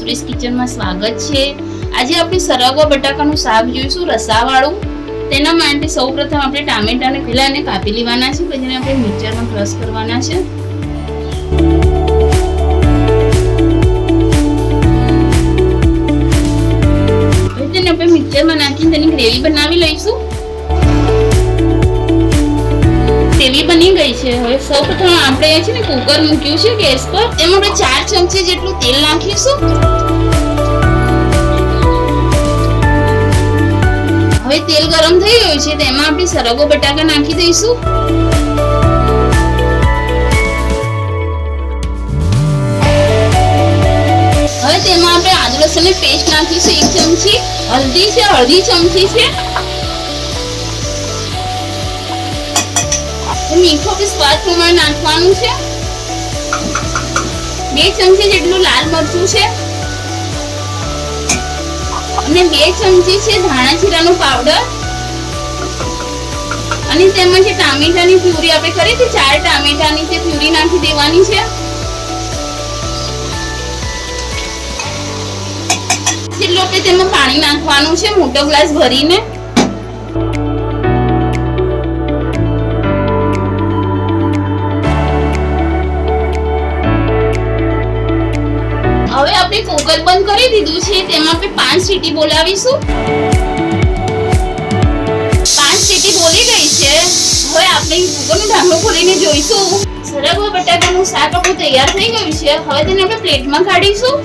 મંસુરીસ કિચનમાં સ્વાગત છે। આજે આપણે સરગવા બટાકાનું શાક જોઈશું રસાવાળું। તેના માટે સૌપ્રથમ આપણે ટામેટાને પહેલા એને કાપી લેવાના છે, પછી આપણે મિક્સરમાં ક્રશ કરવાના છે। પછી તેને આપણે મિક્સરમાં નાખીને તેની ગ્રેવી બનાવી લઈશું। ગ્રેવી બની ગઈ છે। હવે સૌપ્રથમ આપણે છે ને કુકર મૂક્યું છે ગેસ પર, તેમાં આપણે 4 ચમચી જેટલું તેલ નાખીશું। હવે તેલ ગરમ થઈ ગયું છે, તેમાં આપણે સરગવા બટાકા નાખી દઈશું। હવે તેમાં આપણે આદુ લસણની પેસ્ટ નાખીશું 1 ચમચી, હલ્દી છે અડધી ચમચી છે, મીઠું આપણે સ્વાદ પ્રમાણે નાખવાનું છે। 2 ચમચી જેટલું લાલ મરચું છે અને 2 ચમચી છે ધાણા જીરાનો પાવડર, અને તેમાં જે ટામેટાની પ્યુરી આપણે કરી હતી 4 ટામેટાની તે પ્યુરી નાખી દેવાની છે। જેટલું આપણે તેમાં પાણી નાખવાનું છે મોટો ગ્લાસ ભરીને। હવે આપણે કુકર બંધ કરી દીધું છે, તેમાં આપણે 5 સીટી બોલાવીશું। 5 સીટી બોલી ગઈ છે। હવે આપણે કુકરનું ઢાંકણું ખોલીને જોઈશું। સરગવા બટાકાનું શાક આપણું તૈયાર થઈ ગયું છે। હવે તેને આપણે પ્લેટમાં કાઢીશું।